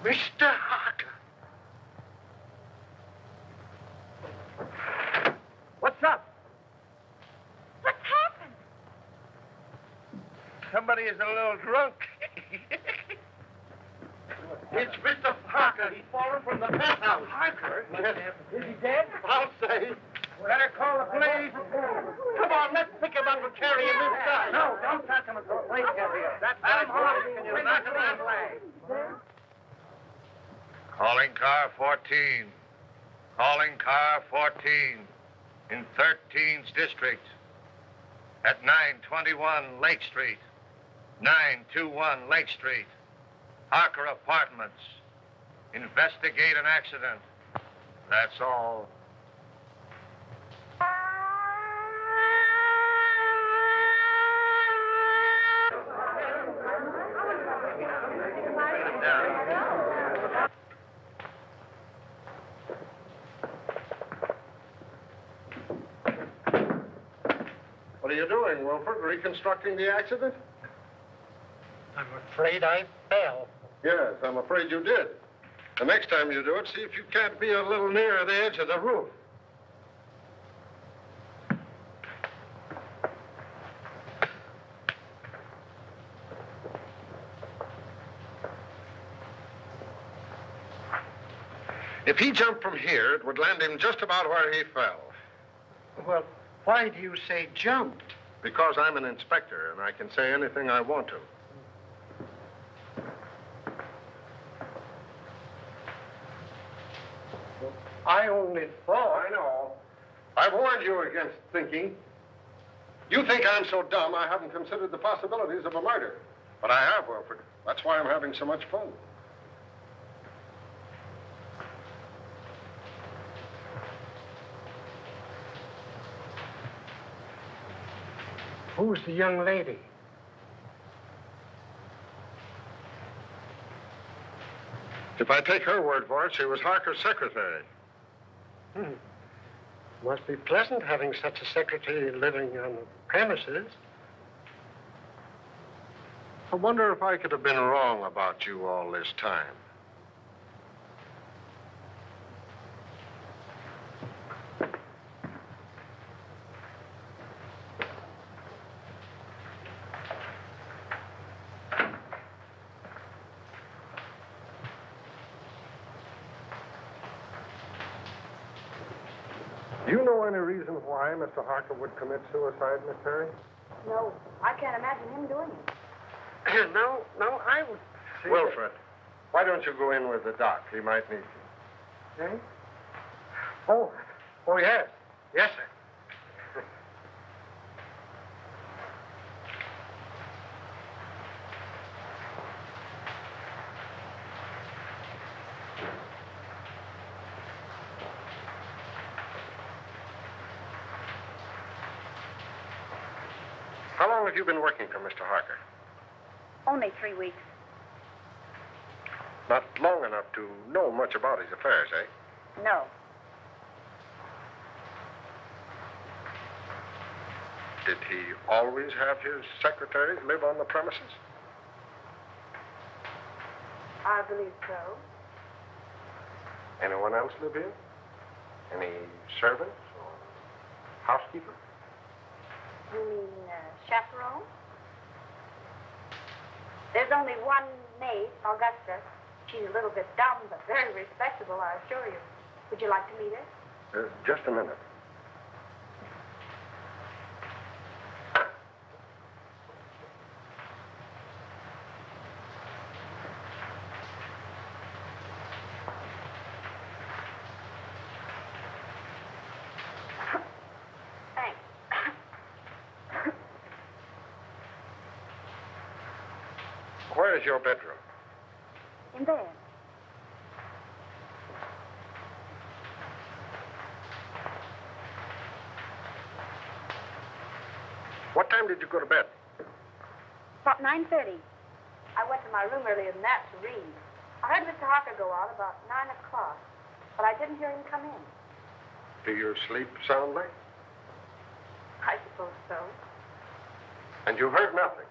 Mr. Harker. What's up? What's happened? Somebody is a little drunk. It's Mr. Harker. He's fallen from the penthouse. Harker? Yes. Is he dead? I'll say. Better call the police. Come on, let's pick him up and carry him inside. No, don't touch him until the police get here. That's very important. Can you knock him that way? Calling car 14. Calling car 14 in 13th District at 921 Lake Street. 921 Lake Street. Harker Apartments. Investigate an accident. That's all. What are you doing, Wilford? Reconstructing the accident? I'm afraid I fell. Yes, I'm afraid you did. The next time you do it, see if you can't be a little nearer the edge of the roof. If he jumped from here, it would land him just about where he fell. Well, why do you say jumped? Because I'm an inspector, and I can say anything I want to. I only thought. I know. I warned you against thinking. You think I'm so dumb I haven't considered the possibilities of a murder. But I have, Wilford. That's why I'm having so much fun. Who's the young lady? If I take her word for it, she was Harker's secretary. Must be pleasant having such a secretary living on the premises. I wonder if I could have been wrong about you all this time. Do you know any reason why Mr. Harker would commit suicide, Miss Perry? No, I can't imagine him doing it. No, I would say... Wilfred, why don't you go in with the doc? He might need you. Eh? Oh, yes. Yes, sir. How long have you been working for Mr. Harker? Only 3 weeks. Not long enough to know much about his affairs, eh? No. Did he always have his secretaries live on the premises? I believe so. Anyone else live here? Any servants or housekeeper? You mean chaperone? There's only one maid, Augusta. She's a little bit dumb, but very respectable, I assure you. Would you like to meet her? Just a minute. Thanks. Where is your bedroom? In bed. What time did you go to bed? About 9:30. I went to my room earlier than that to read. I heard Mr. Harker go out about 9 o'clock, but I didn't hear him come in. Do you sleep soundly? I suppose so. And you heard nothing?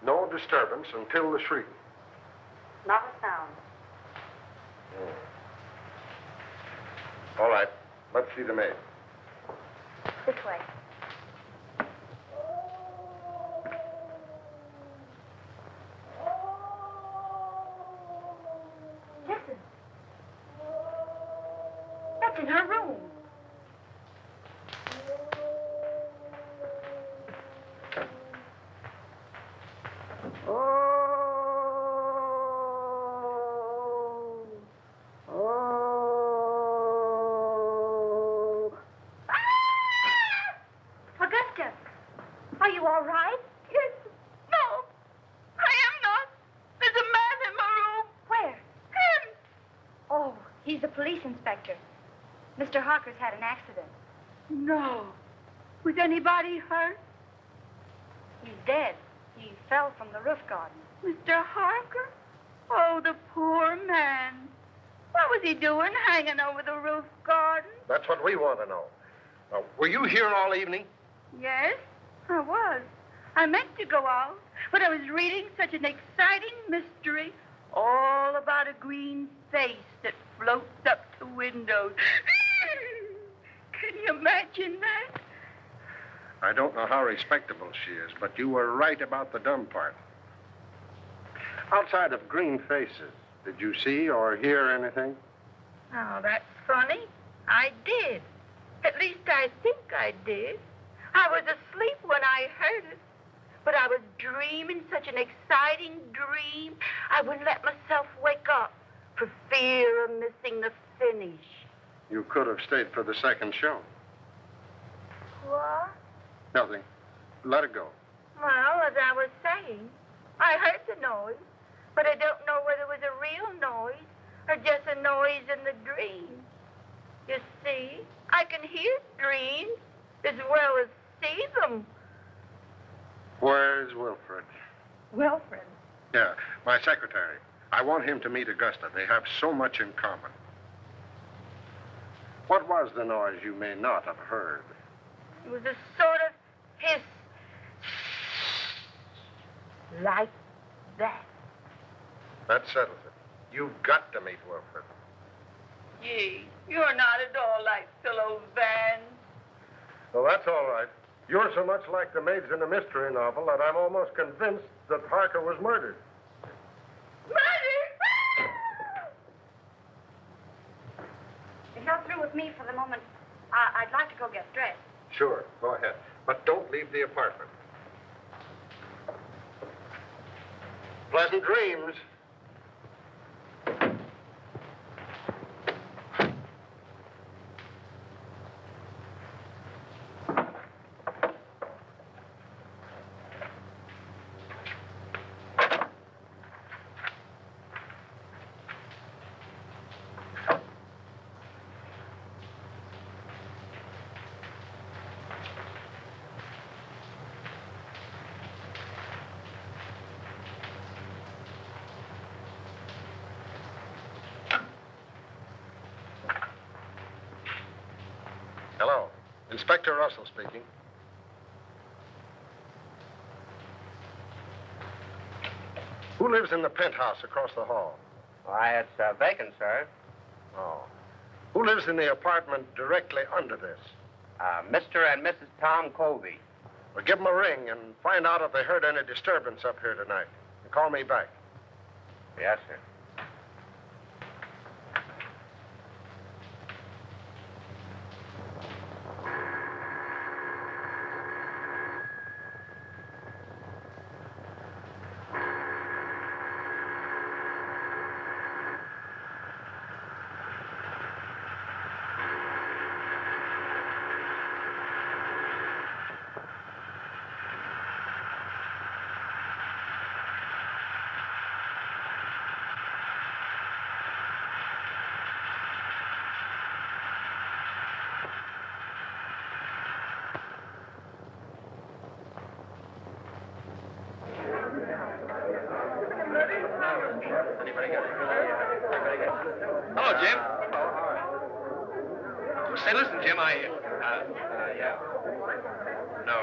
No disturbance until the shriek? Not a sound. All right. Let's see the maid. This way. Listen. That's in her room. Augusta, are you all right? Yes. No, I am not. There's a man in my room. Where? Him. Oh, he's a police inspector. Mr. Harker's had an accident. No. Was anybody hurt? He's dead. He fell from the roof garden. Mr. Harker? Oh, the poor man. What was he doing hanging over the roof garden? That's what we want to know. Now, were you here all evening? Yes, I was. I meant to go out, but I was reading such an exciting mystery all about a green face that floats up to windows. Can you imagine that? I don't know how respectable she is, but you were right about the dumb part. Outside of green faces, did you see or hear anything? Oh, that's funny. I did. At least I think I did. I was asleep when I heard it. But I was dreaming such an exciting dream, I wouldn't let myself wake up for fear of missing the finish. You could have stayed for the second show. What? Nothing. Let it go. Well, as I was saying, I heard the noise, but I don't know whether it was a real noise or just a noise in the dream. You see, I can hear dreams as well as see them. Where's Wilfred? Wilfred? Yeah, my secretary. I want him to meet Augusta. They have so much in common. What was the noise you may not have heard? It was a sort of hiss. Like that. That settles it. You've got to meet Wilfred. Gee, you're not at all like Philo Van. Well, that's all right. You're so much like the maids in a mystery novel that I'm almost convinced that Harker was murdered. Murder! If you're through with me for the moment, I'd like to go get dressed. Sure, go ahead. But don't leave the apartment. Pleasant dreams. Hello. Inspector Russell speaking. Who lives in the penthouse across the hall? Why, it's vacant, sir. Oh. Who lives in the apartment directly under this? Mr. and Mrs. Tom Colby. Well, give them a ring and find out if they heard any disturbance up here tonight. And call me back. Yes, sir. Hello, Jim. Say, listen, Jim, Yeah. No,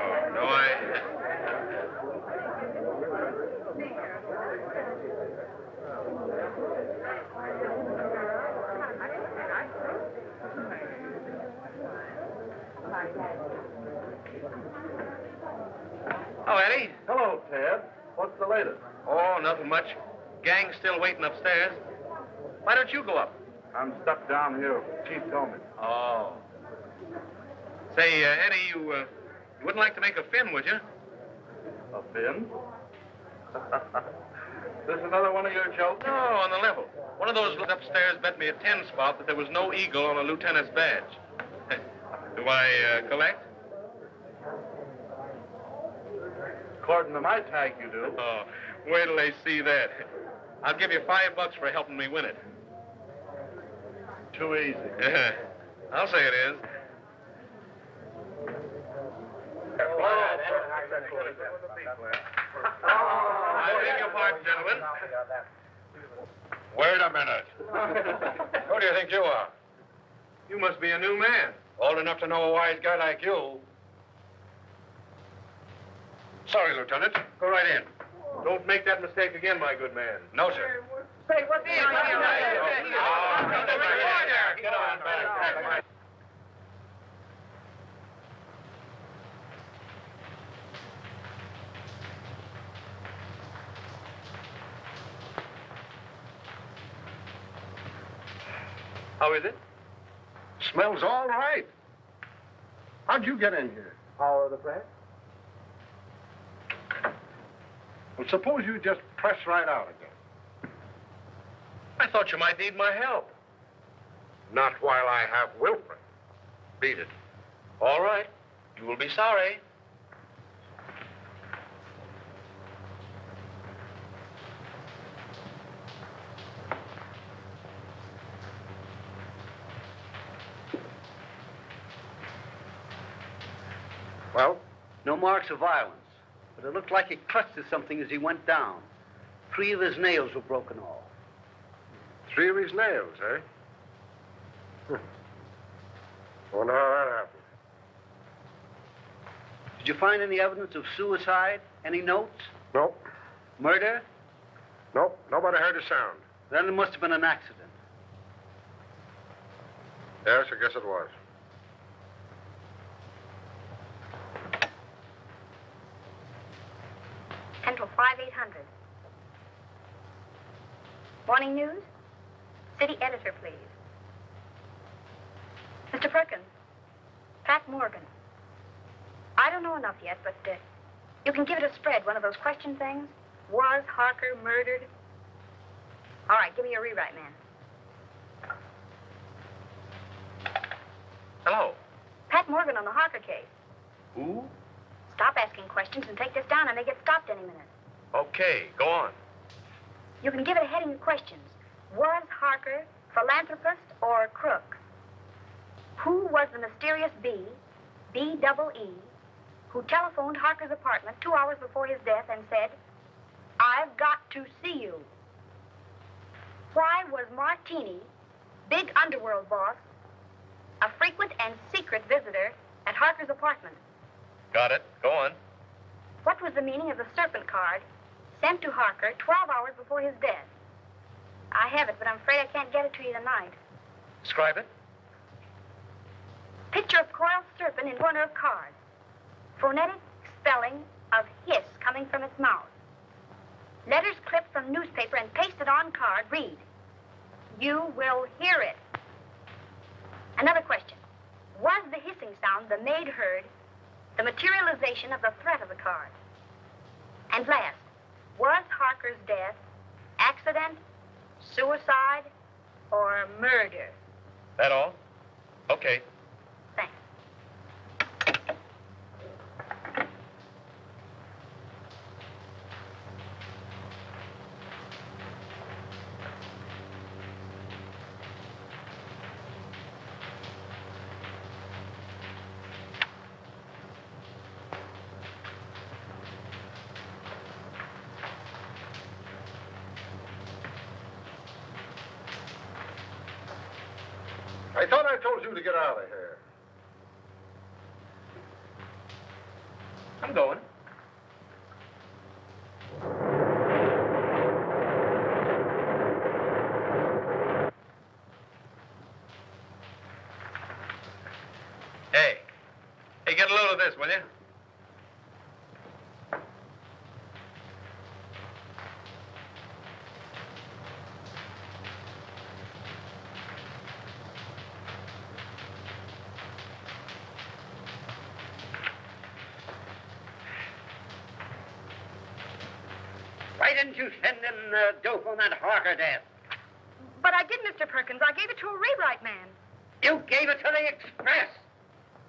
Oh, Eddie. Hello, Ted. What's the latest? Oh, nothing much. Gang's still waiting upstairs. Why don't you go up? I'm stuck down here. Chief told me. Oh. Say, Eddie, you wouldn't like to make a fin, would you? A fin? This another one of your jokes? No, on the level. One of those upstairs bet me a 10 spot that there was no eagle on a lieutenant's badge. Do I collect? According to my tag, you do. Oh, wait till they see that. I'll give you $5 for helping me win it. Too easy. Yeah, I'll say it is. I beg your pardon, gentlemen. Wait a minute. Who do you think you are? You must be a new man. Old enough to know a wise guy like you. Sorry, Lieutenant. Go right in. Don't make that mistake again, my good man. No, sir. Say, what's the Get on back. How is it? Smells all right. How'd you get in here? Power of the press? Well, suppose you just press right out again. I thought you might need my help. Not while I have Wilfred. Beat it. All right. You will be sorry. Well? No marks of violence, but it looked like he clutched at something as he went down. 3 of his nails were broken off. 3 of his nails, eh? Wonder how that happened. Did you find any evidence of suicide? Any notes? Nope. Murder? Nope. Nobody heard a sound. Then it must have been an accident. Yes, I guess it was. Central 5800. Morning news? City editor, please. Mr. Perkins, Pat Morgan. I don't know enough yet, but you can give it a spread, one of those question things. Was Harker murdered? All right, give me your rewrite, man. Hello. Pat Morgan on the Harker case. Who? Stop asking questions and take this down. I may get stopped any minute. Okay, go on. You can give it a heading of questions. Was Harker philanthropist or crook? Who was the mysterious B-double-E, who telephoned Harker's apartment 2 hours before his death and said, "I've got to see you"? Why was Martini, big underworld boss, a frequent and secret visitor at Harker's apartment. Got it. Go on. What was the meaning of the serpent card sent to Harker 12 hours before his death? I have it, but I'm afraid I can't get it to you tonight. Describe it. Picture of coiled serpent in corner of card. Phonetic spelling of hiss coming from its mouth. Letters clipped from newspaper and pasted on card read, "You will hear it." Another question. Was the hissing sound the maid heard the materialization of the threat of the card? And last, was Harker's death accident, suicide, or murder? That all? Okay. Thanks. I thought I told you to get out of here. I'm going. Hey. Hey, get a load of this, will you? Why didn't you send them dope on that Harker death? But I did, Mr. Perkins. I gave it to a rewrite man. You gave it to the Express.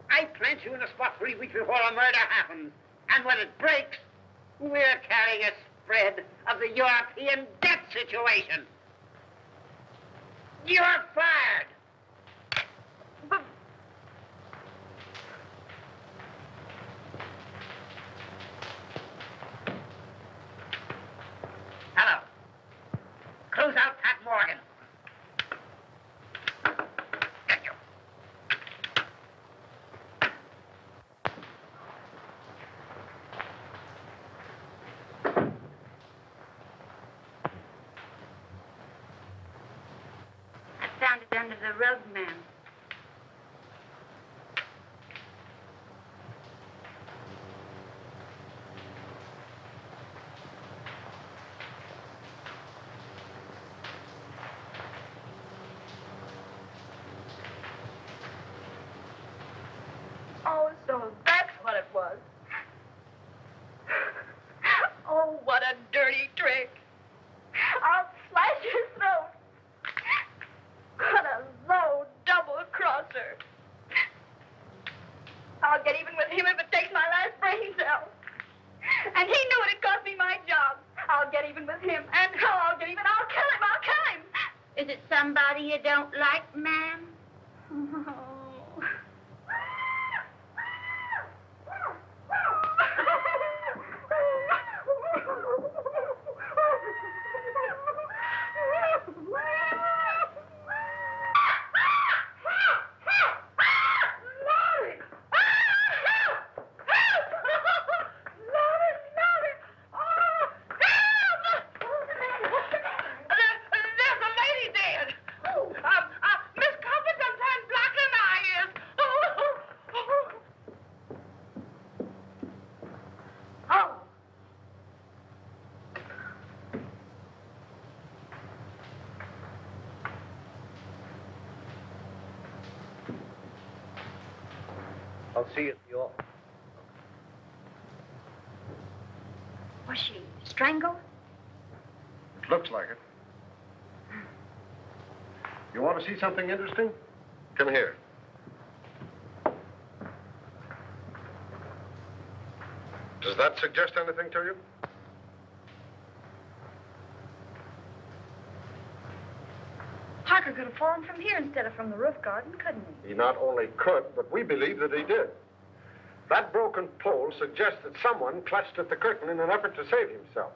I plant you in the spot 3 weeks before a murder happens. And when it breaks, we're carrying a spread of the European debt situation. You're fired. But Hello. Close out Pat Morgan. Thank you. I found it under the rug, ma'am. Oh, so that's what it was. Oh, what a dirty trick. I'll slash his throat. What a low double-crosser. I'll get even with him if it takes my last brain cell. And he knew it'd cost me my job. I'll get even with him. And how I'll get even? I'll kill him. I'll kill him. Is it somebody you don't like, ma'am? I'll see you at the office. was she strangled? It looks like it. You want to see something interesting? Come here. Does that suggest anything to you? Harker could have fallen from here instead of from the roof garden, couldn't he? He not only could, but we believe that he did. That broken pole suggests that someone clutched at the curtain in an effort to save himself.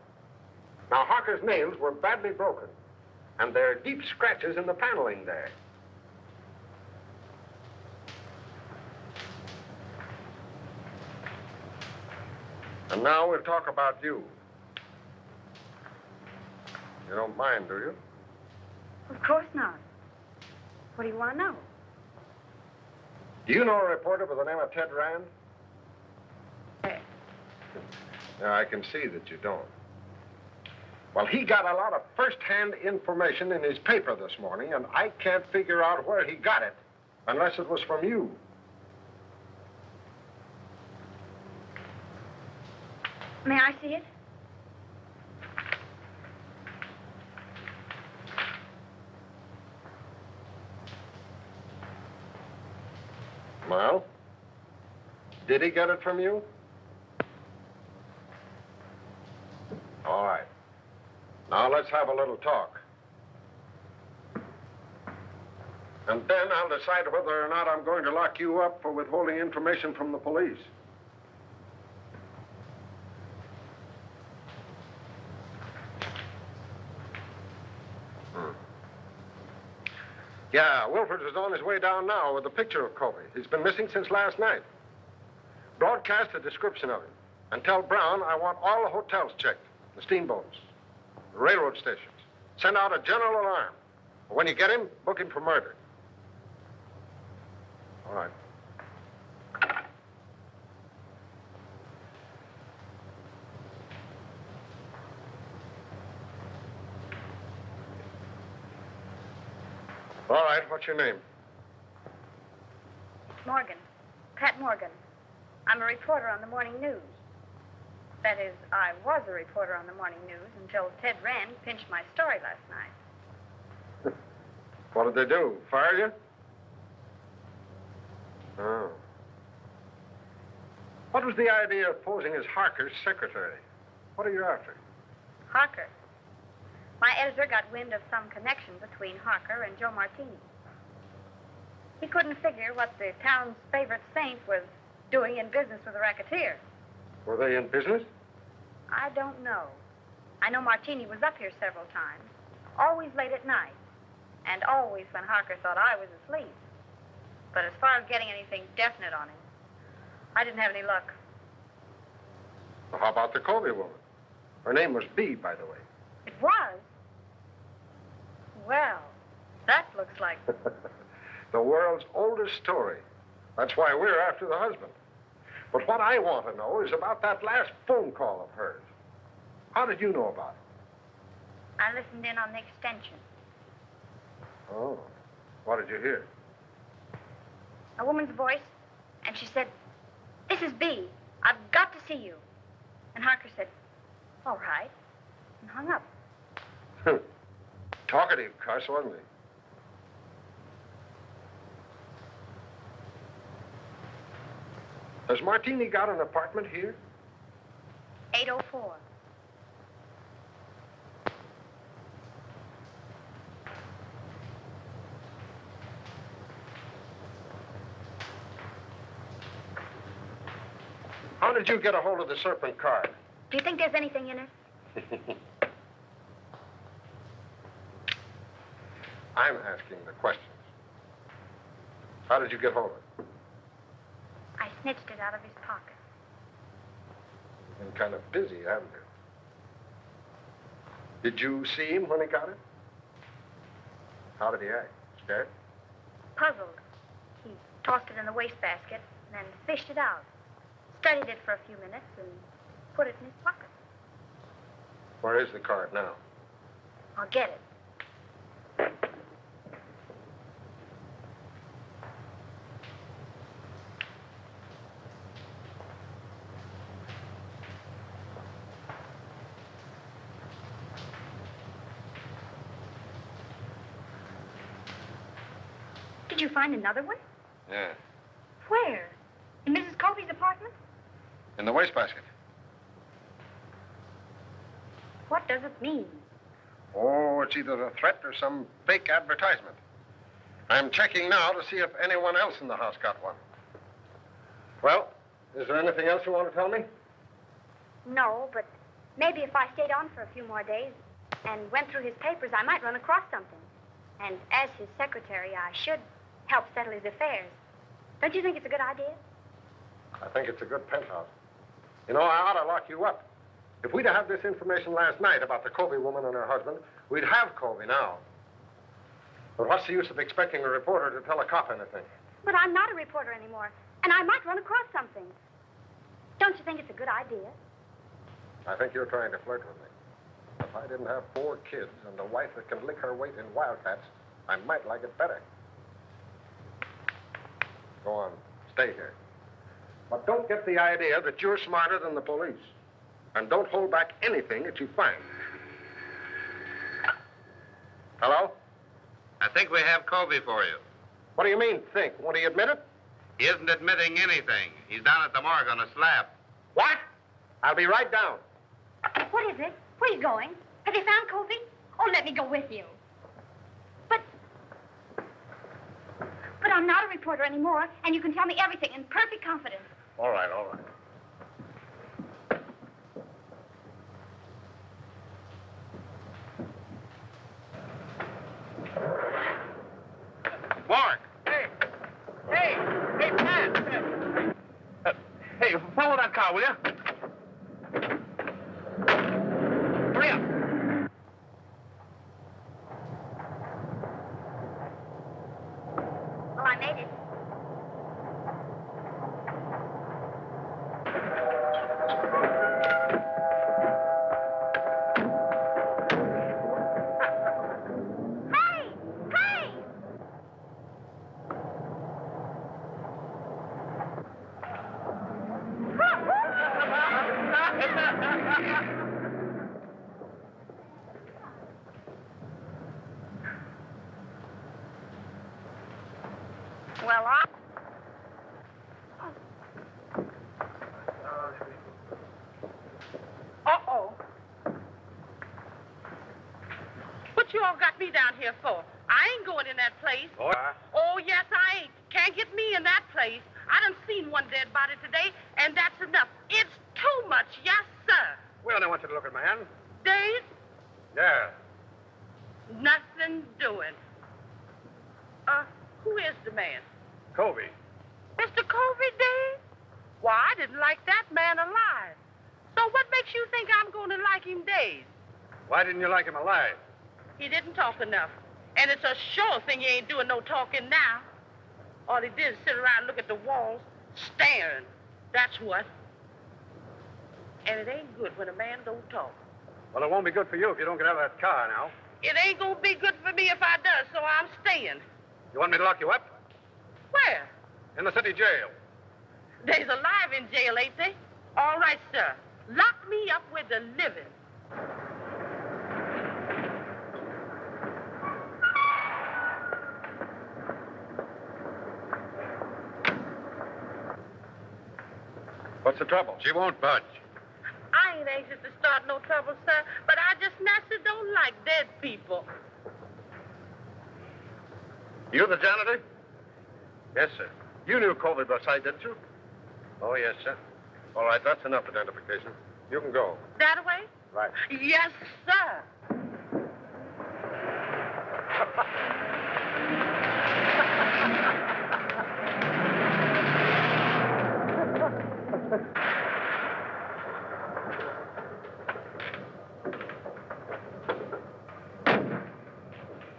Now, Harker's nails were badly broken, and there are deep scratches in the paneling there. And now we'll talk about you. You don't mind, do you? Of course not. What do you want to know? Do you know a reporter by the name of Ted Rand? Yeah, I can see that you don't. Well, he got a lot of first-hand information in his paper this morning, and I can't figure out where he got it unless it was from you. May I see it? Well, did he get it from you? All right. Now let's have a little talk. And then I'll decide whether or not I'm going to lock you up for withholding information from the police. Yeah, Wilford is on his way down now with a picture of Colby. He's been missing since last night. Broadcast a description of him. And tell Brown I want all the hotels checked, the steamboats, the railroad stations. Send out a general alarm. When you get him, book him for murder. All right. All right, what's your name? Morgan. Pat Morgan. I'm a reporter on the morning news. That is, I was a reporter on the morning news until Ted Rand pinched my story last night. What did they do? Fire you? Oh. What was the idea of posing as Harker's secretary? What are you after? Harker. My editor got wind of some connection between Harker and Joe Martini. He couldn't figure what the town's favorite saint was doing in business with a racketeer. Were they in business? I don't know. I know Martini was up here several times, always late at night, and always when Harker thought I was asleep. But as far as getting anything definite on him, I didn't have any luck. Well, how about the Colby woman? Her name was Bee, by the way. It was? Well, that looks like... The world's oldest story. That's why we're after the husband. But what I want to know is about that last phone call of hers. How did you know about it? I listened in on the extension. Oh. What did you hear? A woman's voice, and she said, "This is Bee. I've got to see you." And Harker said, "All right," and hung up. Talkative cuss, wasn't he? Has Martini got an apartment here? 804. How did you get a hold of the Serpent card? Do you think there's anything in it? I'm asking the questions. How did you get hold of it? I snitched it out of his pocket. You've been kind of busy, haven't you? Did you see him when he got it? How did he act? Scared? Puzzled. He tossed it in the wastebasket and then fished it out. Studied it for a few minutes and put it in his pocket. Where is the card now? I'll get it. Did you find another one? Yeah. Where? In Mrs. Colby's apartment? In the wastebasket. What does it mean? Oh, it's either a threat or some fake advertisement. I'm checking now to see if anyone else in the house got one. Well, is there anything else you want to tell me? No, but maybe if I stayed on for a few more days and went through his papers, I might run across something. And as his secretary, I should help settle his affairs. Don't you think it's a good idea? I think it's a good penthouse. You know, I ought to lock you up. If we'd have had this information last night about the Covey woman and her husband, we'd have Covey now. But what's the use of expecting a reporter to tell a cop anything? But I'm not a reporter anymore, and I might run across something. Don't you think it's a good idea? I think you're trying to flirt with me. If I didn't have 4 kids and a wife that can lick her weight in wildcats, I might like it better. Go on, stay here. But don't get the idea that you're smarter than the police. And don't hold back anything that you find. Hello? I think we have Covey for you. What do you mean, think? Won't he admit it? He isn't admitting anything. He's down at the morgue on a slab. What? I'll be right down. What is it? Where are you going? Have you found Covey? Oh, let me go with you. But I'm not a reporter anymore, and you can tell me everything in perfect confidence. All right, all right. Morgue! Hey, Pat! Hey, follow that car, will you? Hurry up. Well, I made it. Well, Uh-oh. What you all got me down here for? I ain't going in that place. Oh, yes, I ain't. Can't get me in that place. I done seen one dead body today, and that's enough. It's too much, yes, sir. Well, I want you to look at my hand. Dave, Yeah. nothing doing. Who is the man? Covey. Mr. Covey, Dave? Why, I didn't like that man alive. So what makes you think I'm going to like him, Dave? Why didn't you like him alive? He didn't talk enough. And it's a sure thing he ain't doing no talking now. All he did is sit around and look at the walls, staring. That's what. And it ain't good when a man don't talk. Well, it won't be good for you if you don't get out of that car now. It ain't going to be good for me if I does, so I'm staying. You want me to lock you up? Where? In the city jail. They's alive in jail, ain't they? All right, sir. Lock me up with the living. What's the trouble? She won't budge. I ain't anxious to start no trouble, sir, but I just naturally don't like dead people. You the janitor? Yes, sir. You knew Covey Brasai, didn't you? Oh, yes, sir. All right, that's enough identification. You can go. That way? Right. Yes, sir.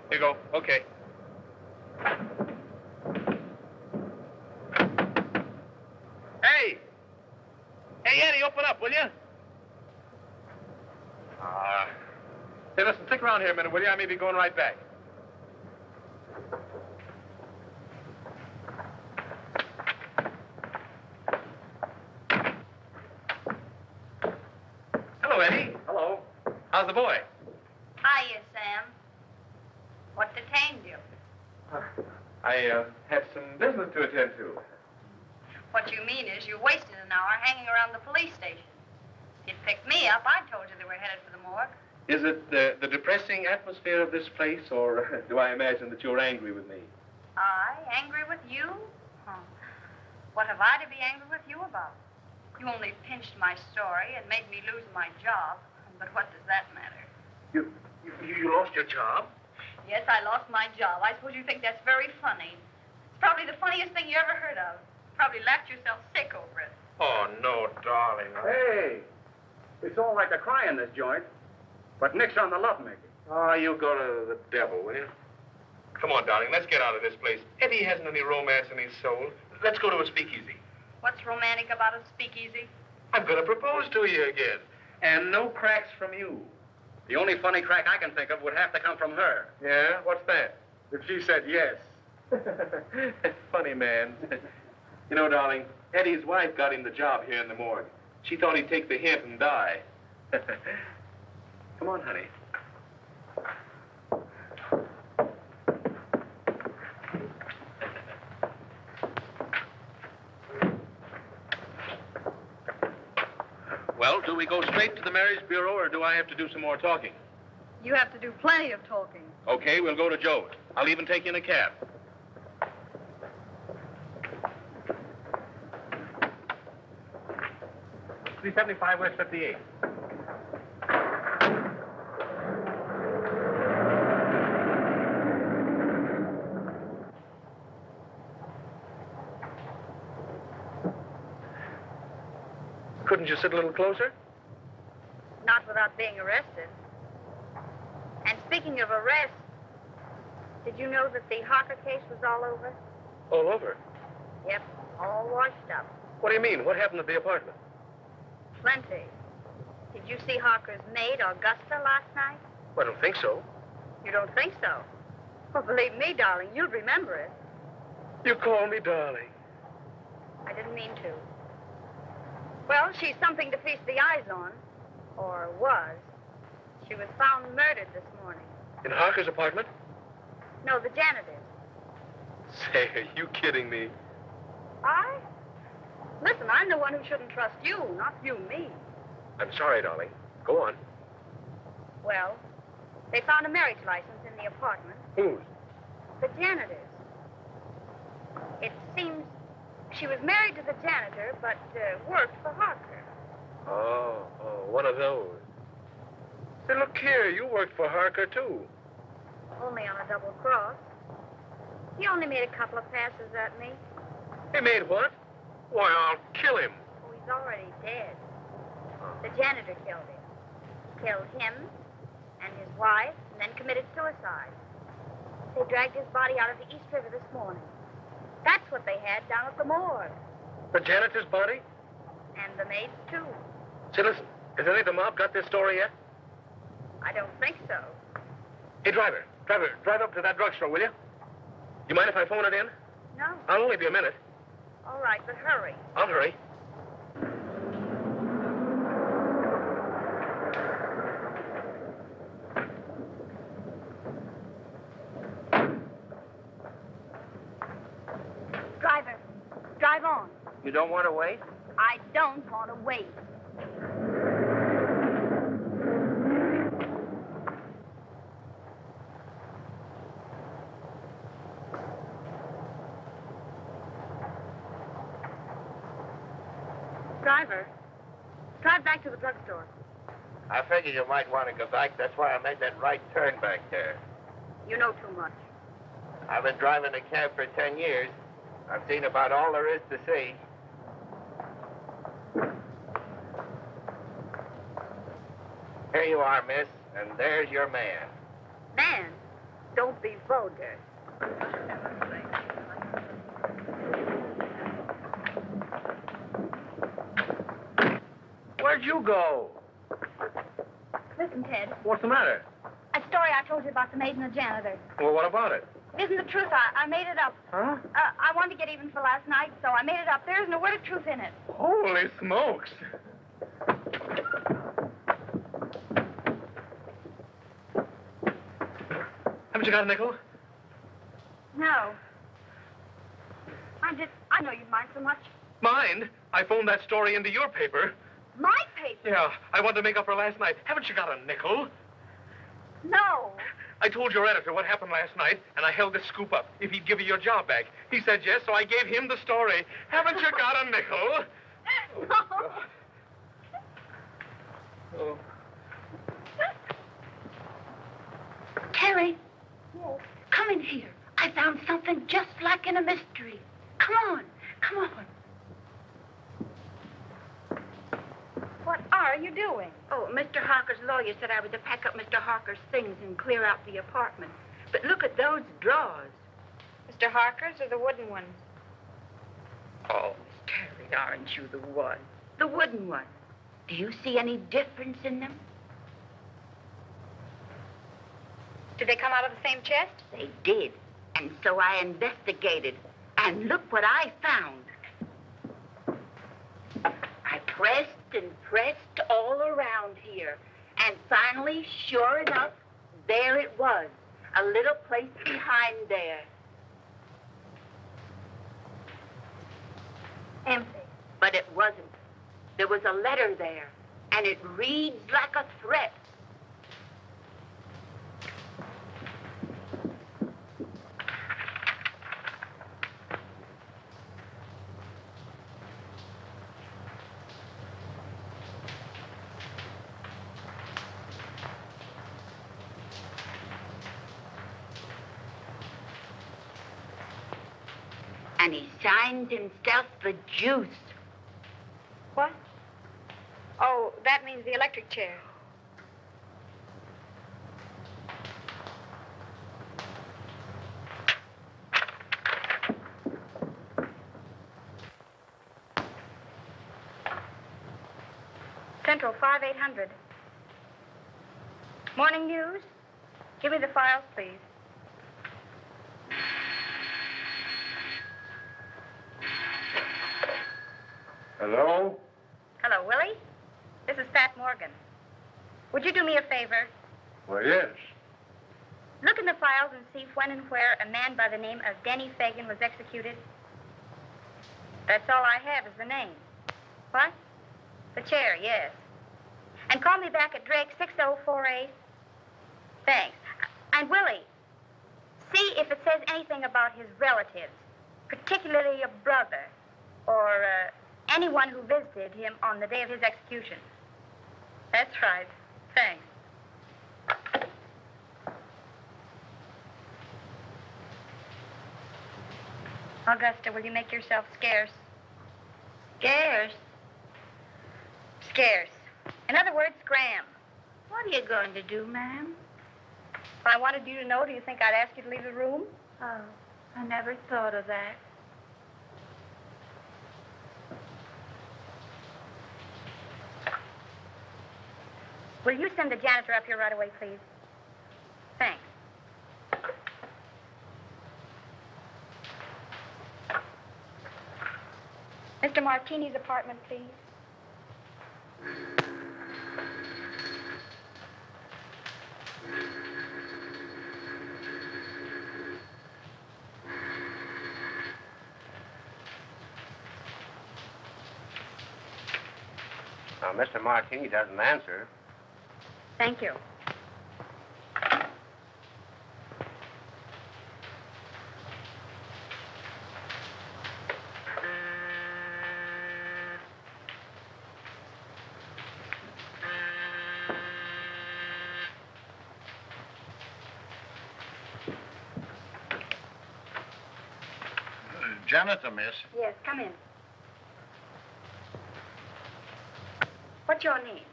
Here you go. Okay. Hey! Hey, Eddie, open up, will you? Hey, listen, stick around here a minute, will you? I may be going right back. Hello, Eddie. Hello. How's the boy? Hiya, Sam. What detained you? I had some business to attend to. What you mean is you wasted an hour hanging around the police station. If you'd picked me up, I told you they were headed for the morgue. Is it the depressing atmosphere of this place, or do I imagine that you're angry with me? I? Angry with you? Huh. What have I to be angry with you about? You only pinched my story and made me lose my job. But what does that matter? You lost your job? Yes, I lost my job. I suppose you think that's very funny. It's probably the funniest thing you ever heard of. Probably laughed yourself sick over it. Oh, no, darling. Hey, it's all right to cry in this joint, but nix on the lovemaking. Oh, you go to the devil, will you? Come on, darling, let's get out of this place. Eddie hasn't any romance in his soul. Let's go to a speakeasy. What's romantic about a speakeasy? I'm going to propose to you again. And no cracks from you. The only funny crack I can think of would have to come from her. Yeah? What's that? If she said yes. Funny man. You know, darling, Eddie's wife got him the job here in the morgue. She thought he'd take the hint and die. Come on, honey. Well, do we go straight to the marriage bureau, or do I have to do some more talking? You have to do plenty of talking. Okay, we'll go to Joe's. I'll even take you in a cab. $375 West 58. Couldn't you sit a little closer? Not without being arrested. And speaking of arrest, did you know that the Harker case was all over? All over? Yep, all washed up. What do you mean? What happened at the apartment? Plenty. Did you see Harker's maid, Augusta, last night? Well, I don't think so. You don't think so? Well, believe me, darling, you'll remember it. You call me darling. I didn't mean to. Well, she's something to feast the eyes on. Or was. She was found murdered this morning. In Harker's apartment? No, the janitor's. Say, are you kidding me? I? Listen, I'm the one who shouldn't trust you, not you me. I'm sorry, darling. Go on. Well, they found a marriage license in the apartment. Whose? The janitor's. It seems she was married to the janitor, but worked for Harker. Oh, one of those. Say, look here, you worked for Harker, too. Only on a double cross. He only made a couple of passes at me. He made what? Why, I'll kill him. Oh, he's already dead. The janitor killed him. He killed him and his wife, and then committed suicide. They dragged his body out of the East River this morning. That's what they had down at the morgue. The janitor's body? And the maid's, too. Say, listen, has any of the mob got this story yet? I don't think so. Hey, driver, drive up to that drugstore, will you? You mind if I phone it in? No. I'll only be a minute. All right, but hurry. I'll hurry. Driver, drive on. You don't want to wait? I don't want to wait. Driver, drive back to the drugstore. I figured you might want to go back. That's why I made that right turn back there. You know too much. I've been driving a cab for 10 years. I've seen about all there is to see. Here you are, miss, and there's your man. Man, don't be vulgar. Where'd you go? Listen, Ted. What's the matter? A story I told you about the maid and the janitor. Well, what about it? It isn't the truth. I made it up. Huh? I wanted to get even for last night, so I made it up. There isn't a word of truth in it. Holy smokes. Haven't you got a nickel? No. I know you'd mind so much. Mind? I phoned that story into your paper. My paper? Yeah, I wanted to make up for last night. Haven't you got a nickel? No. I told your editor what happened last night, and I held this scoop up if he'd give you your job back. He said yes, so I gave him the story. Haven't you got a nickel? No. Oh. Terry, Yes. come in here. I found something just like in a mystery. Come on, come on. are you doing? Oh, Mr. Harker's lawyer said I was to pack up Mr. Harker's things and clear out the apartment. But look at those drawers. Mr. Harker's or the wooden ones? Oh, Miss Terry, aren't you the one? The wooden one. Do you see any difference in them? Did they come out of the same chest? They did. And so I investigated. And look what I found. I pressed and pressed all around here. And finally, sure enough, there it was. A little place behind there. Empty. But it wasn't. There was a letter there. And it reads like a threat. And he signed himself the Juice. What? Oh, that means the electric chair. Central 5800. Morning news. Give me the files, please. Hello? Hello, Willie. This is Pat Morgan. Would you do me a favor? Well, yes. Look in the files and see when and where a man by the name of Denny Fagan was executed. That's all I have is the name. What? The chair, yes. And call me back at Drake 6048. Thanks. And Willie, see if it says anything about his relatives, particularly a brother or anyone who visited him on the day of his execution. That's right. Thanks. Augusta, will you make yourself scarce? Scarce? Scarce. In other words, Graham. What are you going to do, ma'am? If I wanted you to know, do you think I'd ask you to leave the room? Oh, I never thought of that. Will you send the janitor up here right away, please? Thanks. Mr. Martini's apartment, please. Now, Mr. Martini doesn't answer. Thank you. Janitor, miss. Yes, come in. What's your name?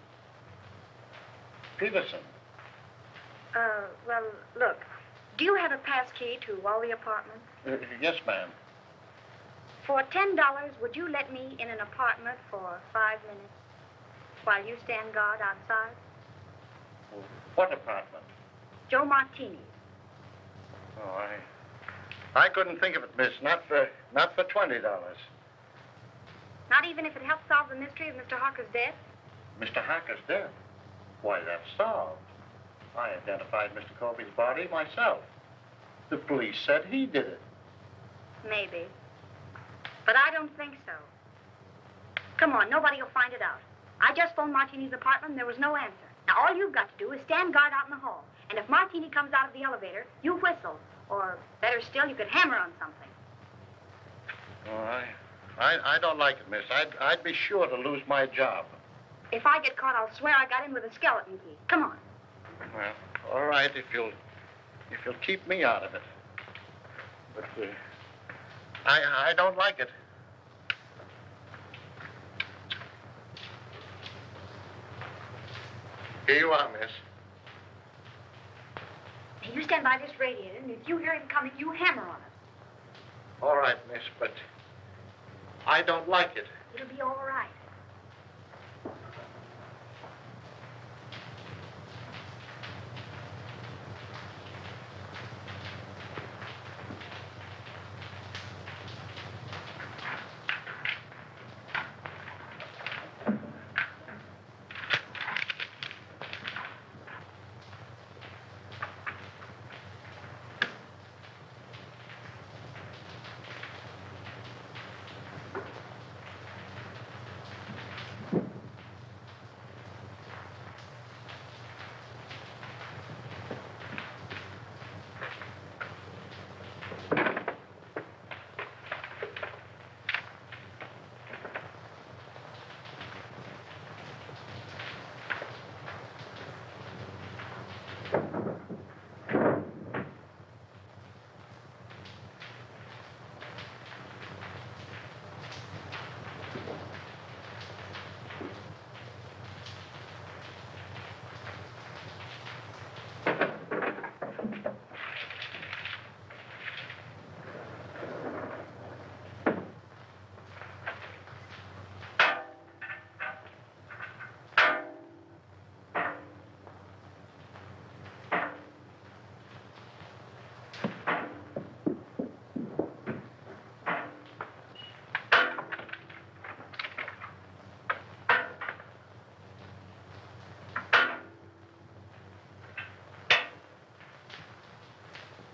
Peterson. Well, look, do you have a pass key to all the apartments? Yes, ma'am. For $10, would you let me in an apartment for 5 minutes while you stand guard outside? What apartment? Joe Martini's. Oh, I couldn't think of it, miss. Not for $20. Not even if it helps solve the mystery of Mr. Harker's death? Mr. Harker's death? Why, that's solved. I identified Mr. Colby's body myself. The police said he did it. Maybe. But I don't think so. Come on, nobody will find it out. I just phoned Martini's apartment and there was no answer. Now, all you've got to do is stand guard out in the hall. And if Martini comes out of the elevator, you whistle. Or, better still, you could hammer on something. Oh, I don't like it, miss. I'd be sure to lose my job. If I get caught, I'll swear I got in with a skeleton key. Come on. Well, all right, if you'll keep me out of it. But I don't like it. Here you are, miss. Hey, you stand by this radiator, and if you hear him coming, you hammer on it. All right, miss, but I don't like it. It'll be all right.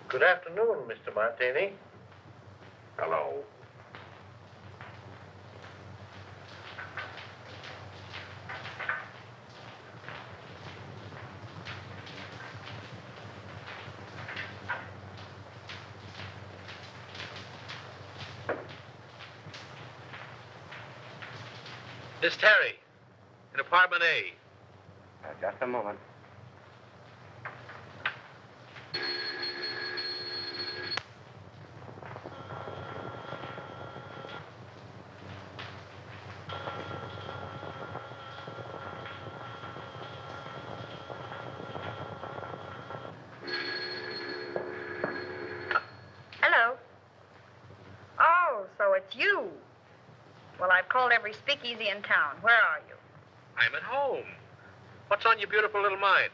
Good afternoon, Mr. Martini. Hello. Miss Terry, in apartment A. Just a moment. Hello. Oh, so it's you. Well, I've called every speakeasy in town. Where are you? I'm at home. What's on your beautiful little mind?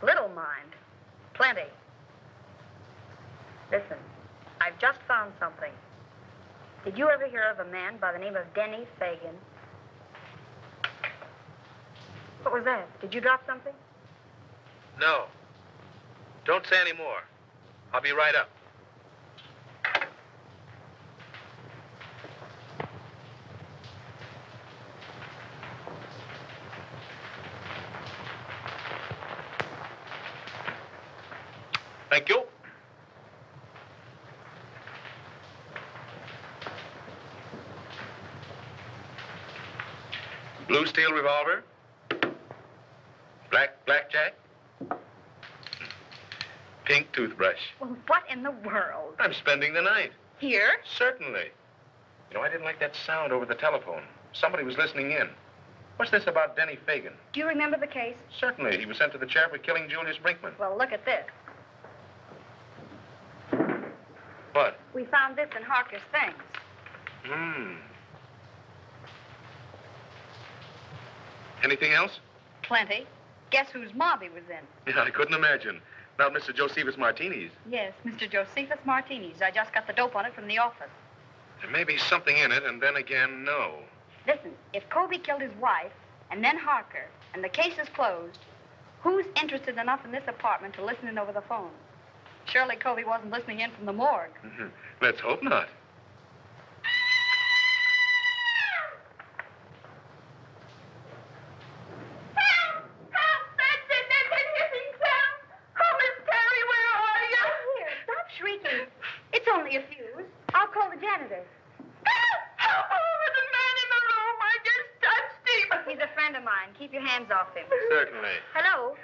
Little mind. Plenty. Listen, I've just found something. Did you ever hear of a man by the name of Denny Fagan? What was that? Did you drop something? No. Don't say any more. I'll be right up. Thank you. Blue steel revolver. Blackjack. Pink toothbrush. Well, what in the world? I'm spending the night. Here? Certainly. You know, I didn't like that sound over the telephone. Somebody was listening in. What's this about Denny Fagan? Do you remember the case? Certainly. He was sent to the chair for killing Julius Brinkman. Well, look at this. What? We found this in Harker's things. Anything else? Plenty. Guess whose mob he was in? Yeah, I couldn't imagine. Not Mr. Josephus Martini's. Yes, Mr. Josephus Martini's. I just got the dope on it from the office. There may be something in it, and then again, no. Listen, if Colby killed his wife, and then Harker, and the case is closed, who's interested enough in this apartment to listen in over the phone? Surely Colby wasn't listening in from the morgue. Let's hope not. Shrieking. It's only a fuse. I'll call the janitor. Help! There's a man in the room. I just touched him. He's a friend of mine. Keep your hands off him. Certainly. Hello?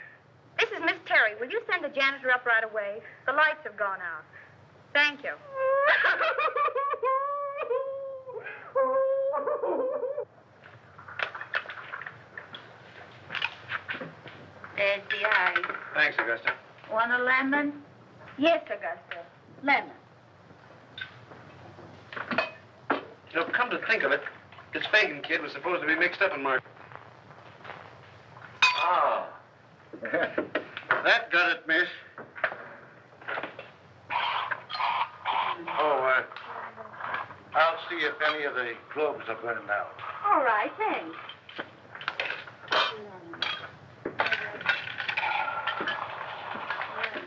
This is Miss Terry. Will you send the janitor up right away? The lights have gone out. Thank you. There's the ice. Thanks, Augusta. Want a lemon? Yes, Augusta. Lemon. You know, come to think of it, this Fagan kid was supposed to be mixed up in Mark. Ah. That got it, miss. Oh, I'll see if any of the globes are burned out. All right, thanks.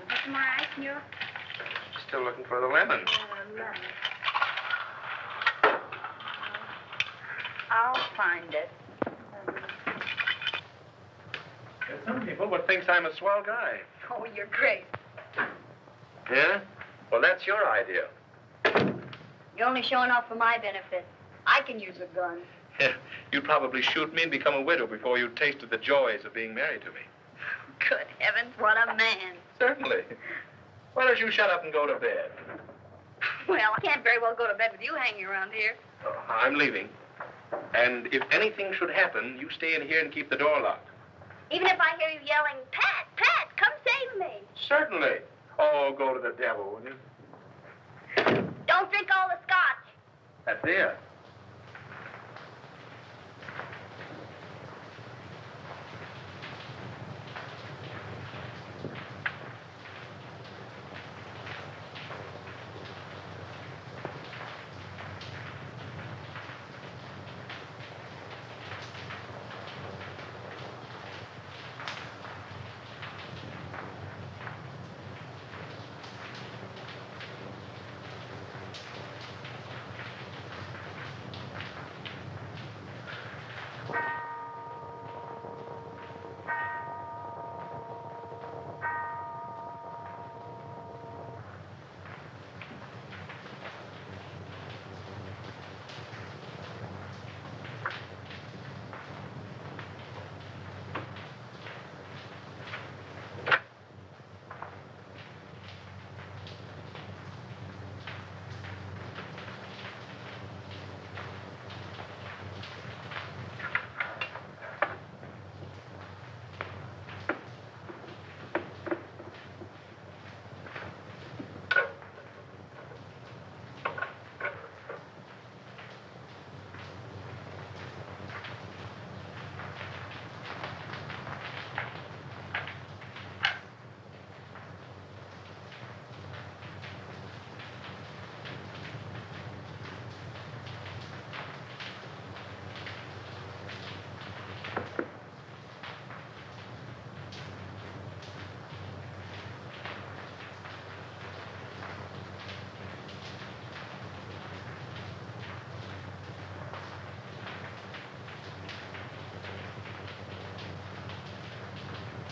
What's more ice in your... Still looking for the lemon. I'll find it. There's some people would think I'm a swell guy. Oh, you're great. Yeah? Well, that's your idea. You're only showing off for my benefit. I can use a gun. Yeah, you'd probably shoot me and become a widow before you tasted the joys of being married to me. Good heavens, what a man. Certainly. Why don't you shut up and go to bed? Well, I can't very well go to bed with you hanging around here. Oh, I'm leaving. And if anything should happen, you stay in here and keep the door locked. Even if I hear you yelling, Pat, Pat, come save me. Certainly. Oh, go to the devil, will you? Don't drink all the scotch. That's it.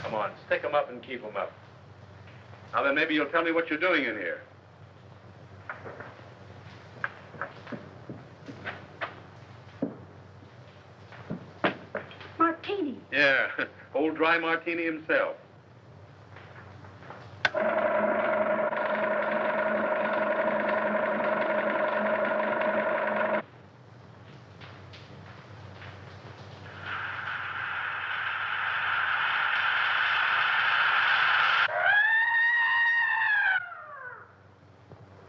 Come on, stick 'em up and keep 'em up. Now then, maybe you'll tell me what you're doing in here. Martini. Yeah, old dry martini himself.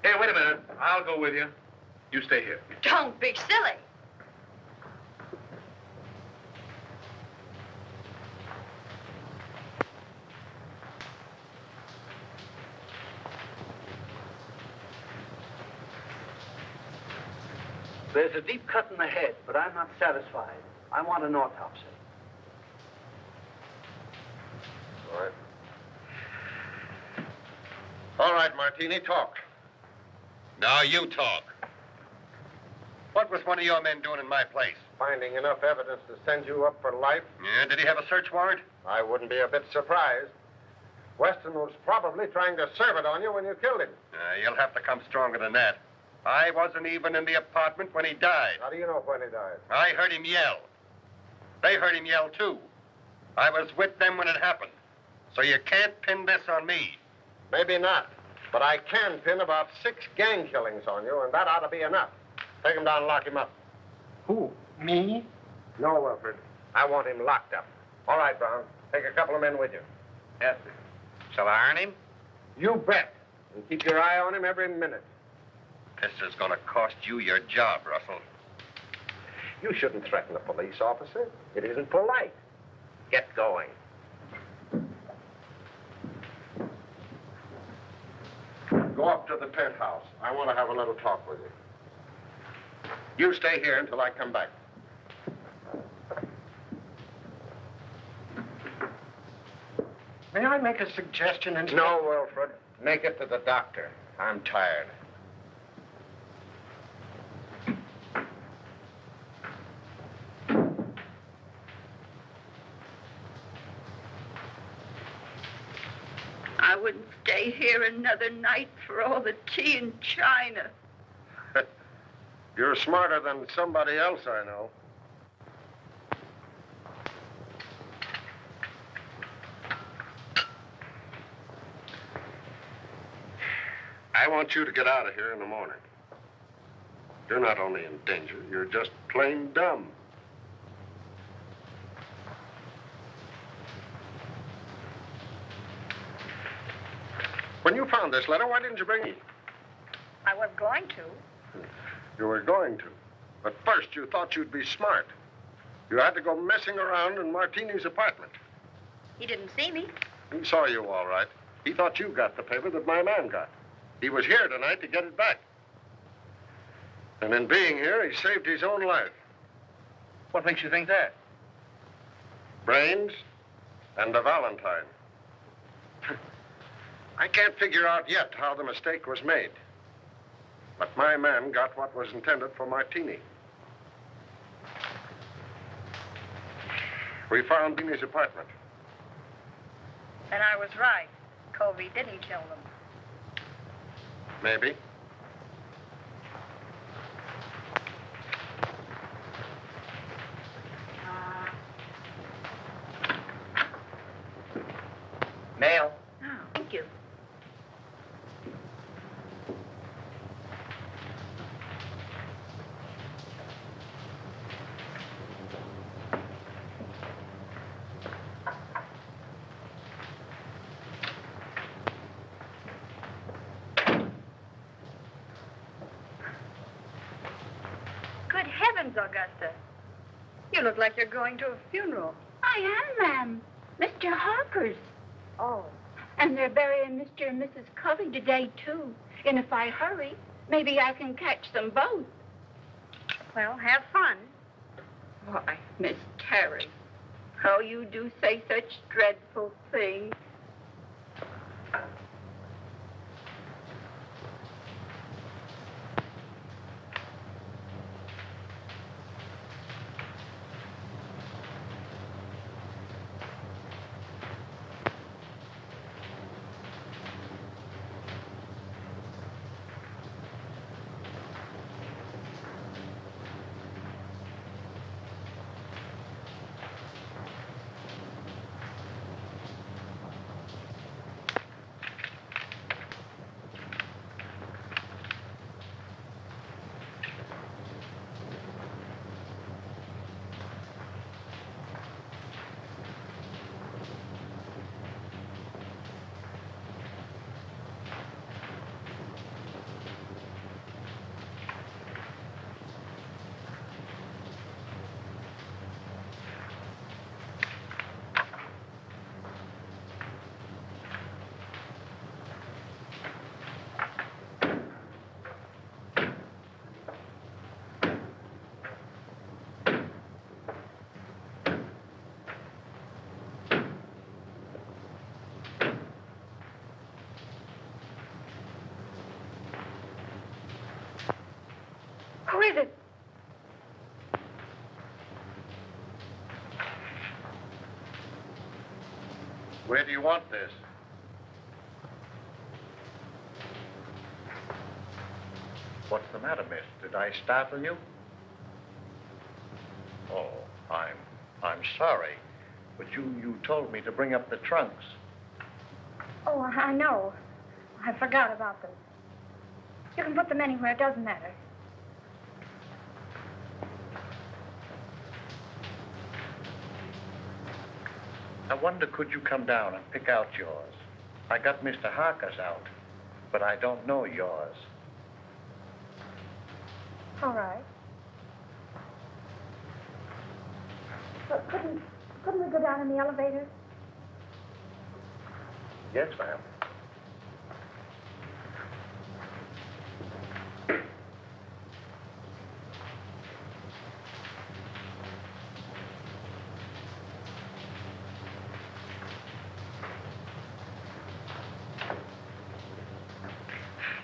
Hey, wait a minute. I'll go with you. You stay here. Don't be silly. There's a deep cut in the head, but I'm not satisfied. I want an autopsy. All right. All right, Martini, talk. Now you talk. What was one of your men doing in my place? Finding enough evidence to send you up for life? Yeah, did he have a search warrant? I wouldn't be a bit surprised. Weston was probably trying to serve it on you when you killed him. You'll have to come stronger than that. I wasn't even in the apartment when he died. How do you know when he died? I heard him yell. They heard him yell, too. I was with them when it happened. So you can't pin this on me. Maybe not. But I can pin about 6 gang killings on you, and that ought to be enough. Take him down and lock him up. Who? Me? No, Wilfred. I want him locked up. All right, Brown. Take a couple of men with you. Yes, sir. Shall I iron him? You bet. And keep your eye on him every minute. This is going to cost you your job, Russell. You shouldn't threaten a police officer. It isn't polite. Get going. Go up to the penthouse. I want to have a little talk with you. You stay here until I come back. May I make a suggestion instead? No, Wilfred. Make it to the doctor. I'm tired. I wouldn't stay here another night for all the tea and china. You're smarter than somebody else I know. I want you to get out of here in the morning. You're not only in danger, you're just plain dumb. When you found this letter, why didn't you bring it? I was going to. You were going to. But first, you thought you'd be smart. You had to go messing around in Martini's apartment. He didn't see me. He saw you all right. He thought you got the paper that my man got. He was here tonight to get it back. And in being here, he saved his own life. What makes you think that? Brains and a Valentine. I can't figure out yet how the mistake was made. But my man got what was intended for Martini. We found Martini's apartment. And I was right. Covey didn't kill them. Maybe. Mail. Oh, thank you. Good heavens, Augusta. You look like you're going to a funeral. I am, ma'am. Mr. Harper's. Oh. And they're burying Mr. and Mrs. Covey today, too. And if I hurry, maybe I can catch them both. Well, have fun. Why, Miss Terry, how you do say such dreadful things. Who is it? Where do you want this? What's the matter, miss? Did I startle you? Oh, I'm sorry. But you told me to bring up the trunks. Oh, I know. I forgot about them. You can put them anywhere. It doesn't matter. I wonder, could you come down and pick out yours? I got Mr. Harker's out, but I don't know yours. All right. But couldn't we go down in the elevator? Yes, ma'am.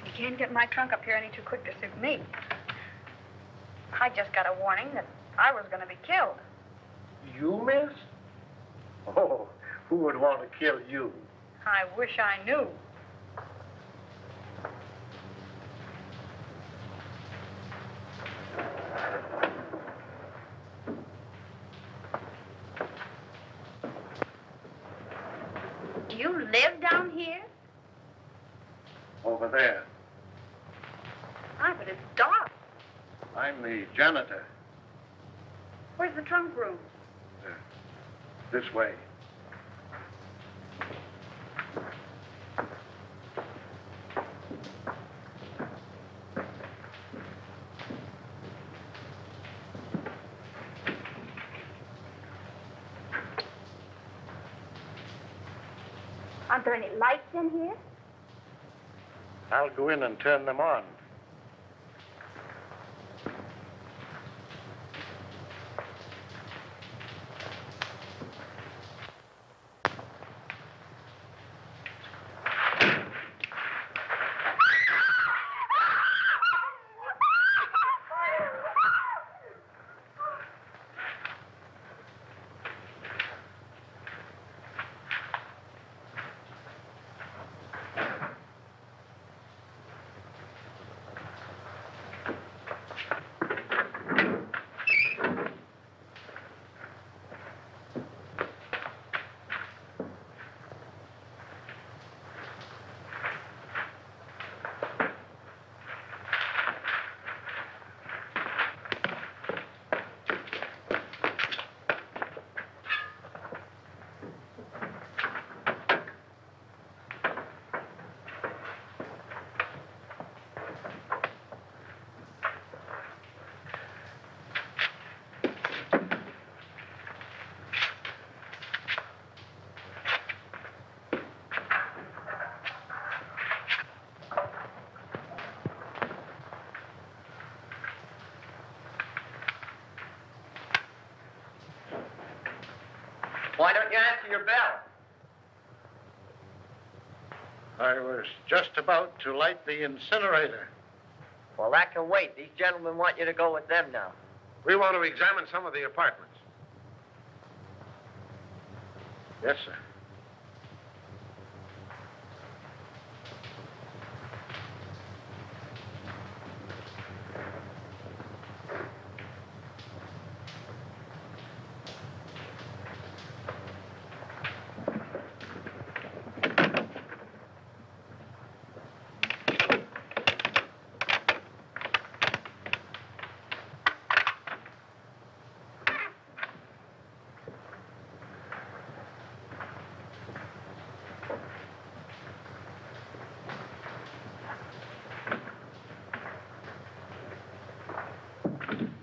You can't get my trunk up here any too quick to suit me. I just got a warning that I was going to be killed. You, miss? Oh, who would want to kill you? I wish I knew. Do you live down here? Over there. Ah, but it's dark. I'm the janitor. Where's the trunk room? This way. Aren't there any lights in here? I'll go in and turn them on. Why don't you answer your bell? I was just about to light the incinerator. Well, that can wait. These gentlemen want you to go with them now. We want to examine some of the apartments. Yes, sir.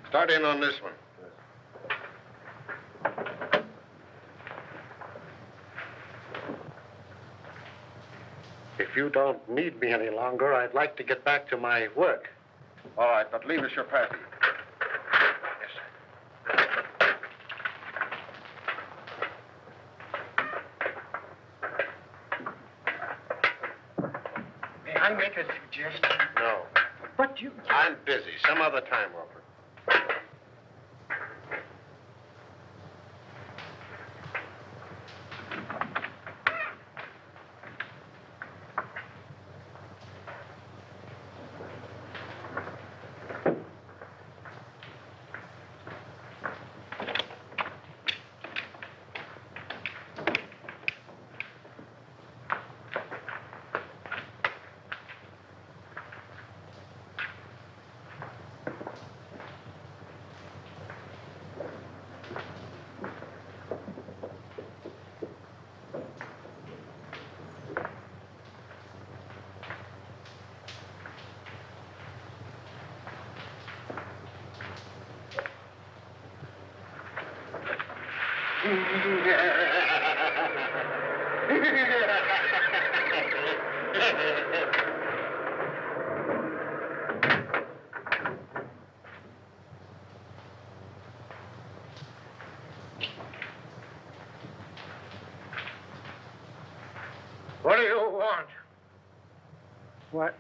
Start in on this one. If you don't need me any longer, I'd like to get back to my work. All right, but leave us your pappy. Yes, sir. May I make a suggestion? No. But you... I'm busy. Some other time, Wilford. What do you want? What,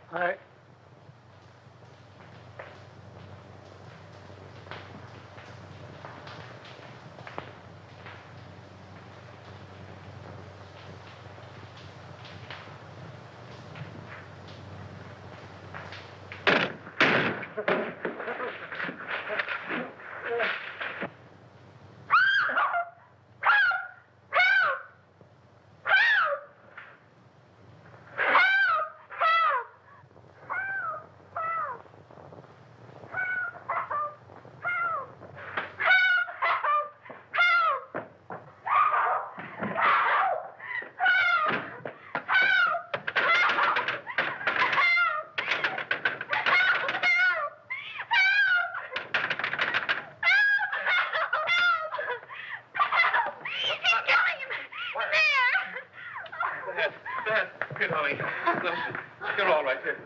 Here, darling. No, you're all right. Here.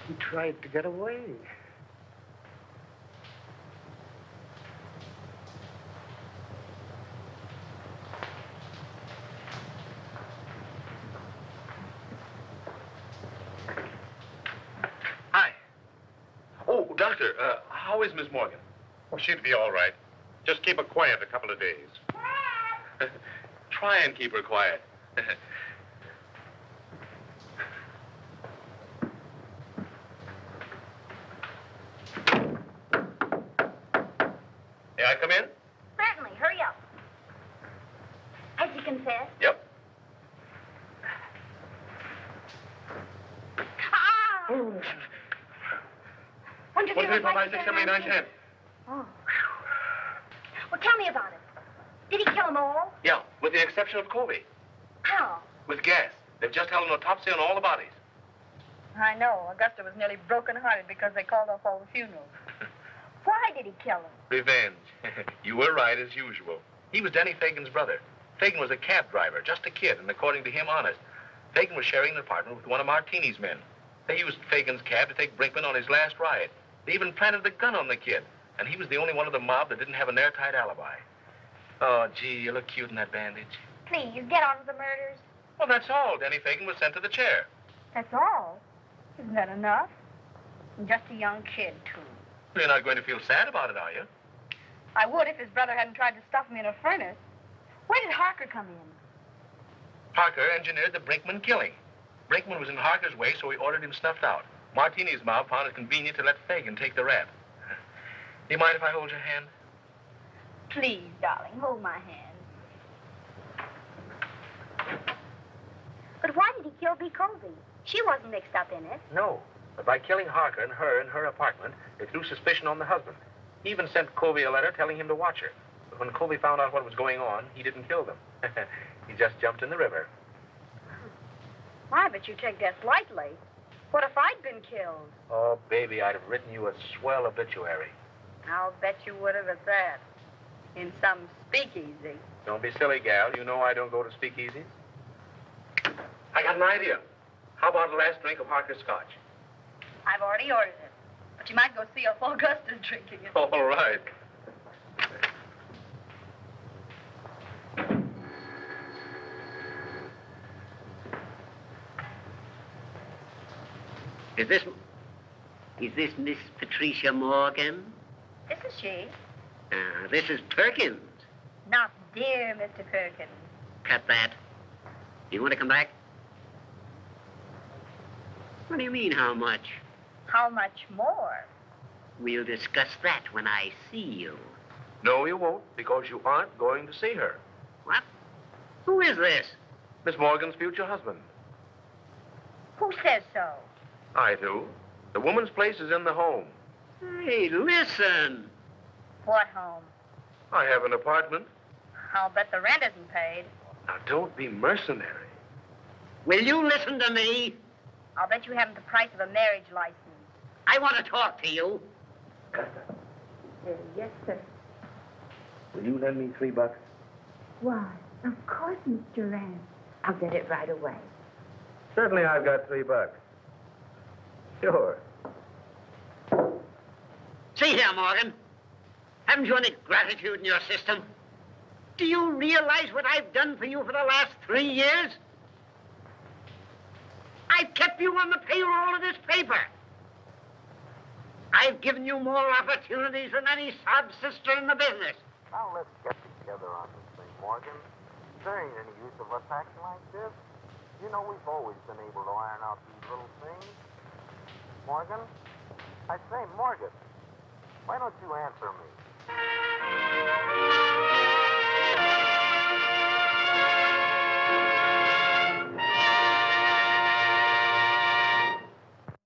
He tried to get away. Hi. Oh, Doctor, how is Miss Morgan? Oh, she'd be all right. Just keep her quiet a couple of days. Try and keep her quiet. May I come in? Certainly. Hurry up. Has he confessed? Yep. Ah! Wonder if you would like to get around here. Oh. Well, tell me about it. Did he kill them all? Yeah, with the exception of Colby. How? With gas. They've just held an autopsy on all the bodies. I know. Augusta was nearly broken-hearted because they called off all the funerals. Why did he kill them? Revenge. You were right, as usual. He was Denny Fagan's brother. Fagan was a cab driver, just a kid, and according to him, honest. Fagan was sharing an apartment with one of Martini's men. They used Fagan's cab to take Brinkman on his last ride. They even planted the gun on the kid, and he was the only one of the mob that didn't have an airtight alibi. Oh, gee, you look cute in that bandage. Please, get on with the murders. Well, that's all. Denny Fagan was sent to the chair. That's all. Isn't that enough? And just a young kid, too. You're not going to feel sad about it, are you? I would if his brother hadn't tried to stuff me in a furnace. Where did Harker come in? Harker engineered the Brinkman killing. Brinkman was in Harker's way, so he ordered him snuffed out. Martini's mob found it convenient to let Fagan take the rap. Do you mind if I hold your hand? Please, darling, hold my hand. But why did he kill B. Colby? She wasn't mixed up in it. No. But by killing Harker and her in her apartment, they threw suspicion on the husband. He even sent Colby a letter telling him to watch her. But when Colby found out what was going on, he didn't kill them. He just jumped in the river. Why, but you take death lightly. What if I'd been killed? Oh, baby, I'd have written you a swell obituary. I'll bet you would have at that. In some speakeasy. Don't be silly, gal. You know I don't go to speakeasies. I got an idea. How about a last drink of Harker's scotch? I've already ordered it. But you might go see if Augusta's drinking it. All right. Is this Miss Patricia Morgan? This is she. This is Perkins. Not dear Mr. Perkins. Cut that. You want to come back? What do you mean, how much? How much more? We'll discuss that when I see you. No, you won't, because you aren't going to see her. What? Who is this? Miss Morgan's future husband. Who says so? I do. The woman's place is in the home. Hey, listen. What home? I have an apartment. I'll bet the rent isn't paid. Now, don't be mercenary. Will you listen to me? I'll bet you haven't the price of a marriage license. I want to talk to you. Yes, sir. Will you lend me $3? Why, of course, Mr. Rand. I'll get it right away. Certainly I've got $3. Sure. See here, Morgan. Haven't you any gratitude in your system? Do you realize what I've done for you for the last 3 years? I've kept you on the payroll of this paper. I've given you more opportunities than any sob sister in the business. Now let's get together on this thing, Morgan. There ain't any use of us acting like this. You know we've always been able to iron out these little things. Morgan? I say, Morgan, why don't you answer me?